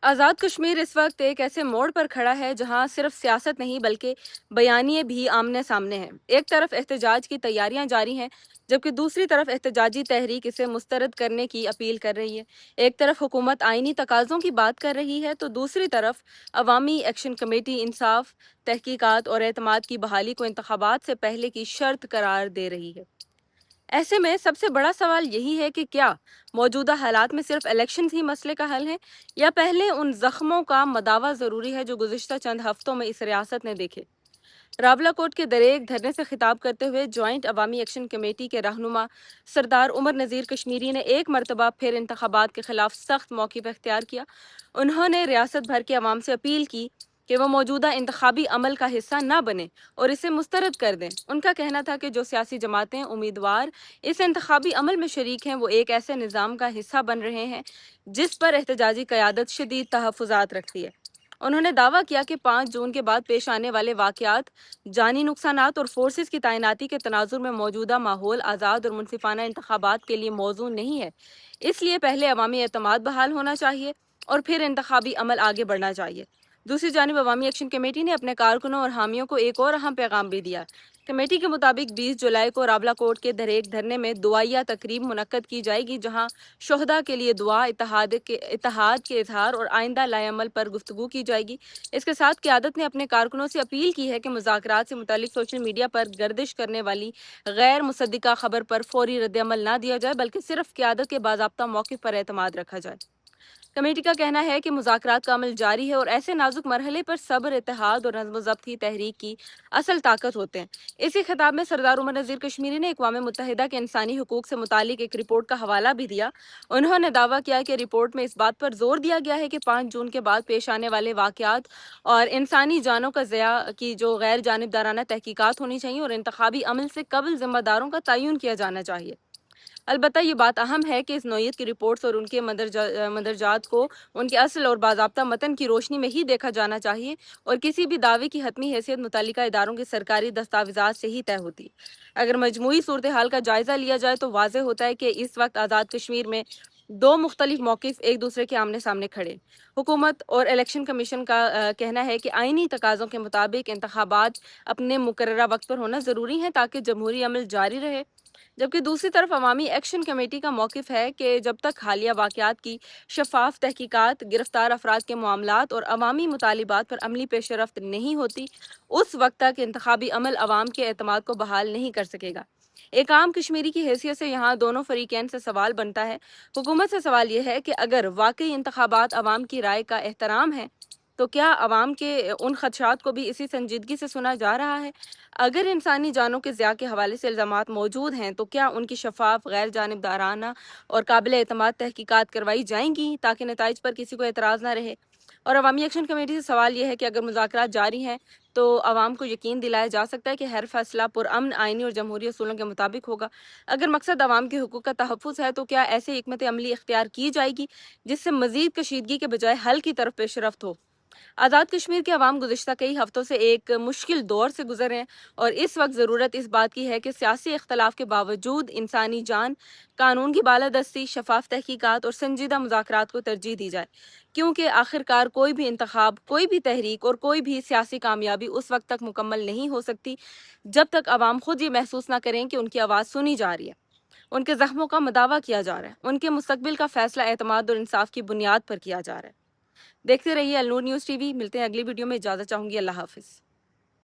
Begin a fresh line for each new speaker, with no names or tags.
آزاد کشمیر اس وقت ایک ایسے موڑ پر کھڑا ہے جہاں صرف سیاست نہیں بلکہ بیانیے بھی آمنے سامنے ہیں۔ ایک طرف احتجاج کی تیاریاں جاری ہیں، جبکہ دوسری طرف احتجاجی تحریک اسے مسترد کرنے کی اپیل کر رہی ہے۔ ایک طرف حکومت آئینی تقاضوں کی بات کر رہی ہے تو دوسری طرف عوامی ایکشن کمیٹی انصاف، تحقیقات اور اعتماد کی بحالی کو انتخابات سے پہلے کی شرط قرار دے رہی ہے۔ ایسے میں سب سے بڑا سوال یہی ہے کہ کیا موجودہ حالات میں صرف الیکشنز ہی مسئلے کا حل ہے یا پہلے ان زخموں کا مداوع ضروری ہے جو گزشتہ چند ہفتوں میں اس ریاست نے دیکھے۔ راولا کوٹ کے دریک دھرنے سے خطاب کرتے ہوئے جوائنٹ عوامی ایکشن کمیٹی کے رہنما سردار عمر نذیر کشمیری نے ایک مرتبہ پھر انتخابات کے خلاف سخت موقف اختیار کیا۔ انہوں نے ریاست بھر کے عوام سے اپیل کی کہ وہ موجودہ انتخابی عمل کا حصہ نہ بنے اور اسے مسترد کر دیں۔ ان کا کہنا تھا کہ جو سیاسی جماعتیں امیدوار اس انتخابی عمل میں شریک ہیں وہ ایک ایسے نظام کا حصہ بن رہے ہیں جس پر احتجاجی قیادت شدید تحفظات رکھتی ہے۔ انہوں نے دعویٰ کیا کہ 5 جون کے بعد پیش آنے والے واقعات، جانی نقصانات اور فورسز کی تعیناتی کے تناظر میں موجودہ ماحول آزاد اور منصفانہ انتخابات کے لیے موزوں نہیں ہے۔ اس لیے پہلے عوامی اعتماد بحال ہونا چاہیے اور پھر انتخابی عمل آگے بڑھنا چاہیے۔ دوسری جانب عوامی ایکشن کمیٹی نے اپنے کارکنوں اور حامیوں کو ایک اور اہم پیغام بھی دیا۔ کمیٹی کے مطابق 20 جولائی کو راولا کوٹ کے دریک دھرنے میں دعائیہ تقریب منعقد کی جائے گی جہاں شہداء کے لیے دعا، اتحاد کے اظہار اور آئندہ لائے عمل پر گفتگو کی جائے گی۔ اس کے ساتھ قیادت نے اپنے کارکنوں سے اپیل کی ہے کہ مذاکرات سے متعلق سوشل میڈیا پر گردش کرنے والی غیر مصدقہ خبر پر فوری رد عمل نہ دیا جائے بلکہ صرف قیادت کے باضابطہ موقف پر اعتماد رکھا جائے۔ کمیٹی کا کہنا ہے کہ مذاکرات کا عمل جاری ہے اور ایسے نازک مرحلے پر صبر، اتحاد اور نظم و ضبط ہی تحریک کی اصل طاقت ہوتے ہیں۔ اسی خطاب میں سردار عمر نذیر کشمیری نے اقوام متحدہ کے انسانی حقوق سے متعلق ایک رپورٹ کا حوالہ بھی دیا۔ انہوں نے دعویٰ کیا کہ رپورٹ میں اس بات پر زور دیا گیا ہے کہ 5 جون کے بعد پیش آنے والے واقعات اور انسانی جانوں کا ضیاع کی جو غیر جانبدارانہ تحقیقات ہونی چاہیے اور انتخابی عمل سے قبل ذمہ داروں کا تعین کیا جانا چاہیے۔ البتہ یہ بات اہم ہے کہ اس نوعیت کی رپورٹس اور ان کے مندرجات کو ان کے اصل اور باضابطہ متن کی روشنی میں ہی دیکھا جانا چاہیے اور کسی بھی دعوے کی حتمی حیثیت متعلقہ اداروں کے سرکاری دستاویزات سے ہی طے ہوتی ہے۔ اگر مجموعی صورتحال کا جائزہ لیا جائے تو واضح ہوتا ہے کہ اس وقت آزاد کشمیر میں 2 مختلف موقف ایک دوسرے کے آمنے سامنے کھڑے۔ حکومت اور الیکشن کمیشن کا کہنا ہے کہ آئینی تقاضوں کے مطابق انتخابات اپنے مقررہ وقت پر ہونا ضروری ہیں تاکہ جمہوری عمل جاری رہے، جبکہ دوسری طرف عوامی ایکشن کمیٹی کا موقف ہے کہ جب تک حالیہ واقعات کی شفاف تحقیقات، گرفتار افراد کے معاملات اور عوامی مطالبات پر عملی پیش رفت نہیں ہوتی، اس وقت تک انتخابی عمل عوام کے اعتماد کو بحال نہیں کر سکے گا۔ ایک عام کشمیری کی حیثیت سے یہاں دونوں فریقین سے سوال بنتا ہے۔ حکومت سے سوال یہ ہے کہ اگر واقعی انتخابات عوام کی رائے کا احترام ہے تو کیا عوام کے ان خدشات کو بھی اسی سنجیدگی سے سنا جا رہا ہے؟ اگر انسانی جانوں کے ضیاع کے حوالے سے الزامات موجود ہیں تو کیا ان کی شفاف، غیر جانبدارانہ اور قابل اعتماد تحقیقات کروائی جائیں گی تاکہ نتائج پر کسی کو اعتراض نہ رہے؟ اور عوامی ایکشن کمیٹی سے سوال یہ ہے کہ اگر مذاکرات جاری ہیں تو عوام کو یقین دلایا جا سکتا ہے کہ ہر فیصلہ پرامن، آئینی اور جمہوری اصولوں کے مطابق ہوگا۔ اگر مقصد عوام کے حقوق کا تحفظ ہے تو کیا ایسے حکمت عملی اختیار کی جائے گی جس سے مزید کشیدگی کے بجائے حل کی طرف پیش رفت ہو؟ آزاد کشمیر کے عوام گزشتہ کئی ہفتوں سے ایک مشکل دور سے گزر رہے ہیں اور اس وقت ضرورت اس بات کی ہے کہ سیاسی اختلاف کے باوجود انسانی جان، قانون کی بالادستی، شفاف تحقیقات اور سنجیدہ مذاکرات کو ترجیح دی جائے، کیونکہ آخرکار کوئی بھی انتخاب، کوئی بھی تحریک اور کوئی بھی سیاسی کامیابی اس وقت تک مکمل نہیں ہو سکتی جب تک عوام خود یہ محسوس نہ کریں کہ ان کی آواز سنی جا رہی ہے، ان کے زخموں کا مداوع کیا جا رہا ہے، ان کے مستقبل کا فیصلہ اعتماد اور انصاف کی بنیاد پر کیا جا رہا ہے۔ دیکھتے رہیے النور نیوز ٹی وی۔ ملتے ہیں اگلی ویڈیو میں، اجازت چاہوں گی۔ اللہ حافظ۔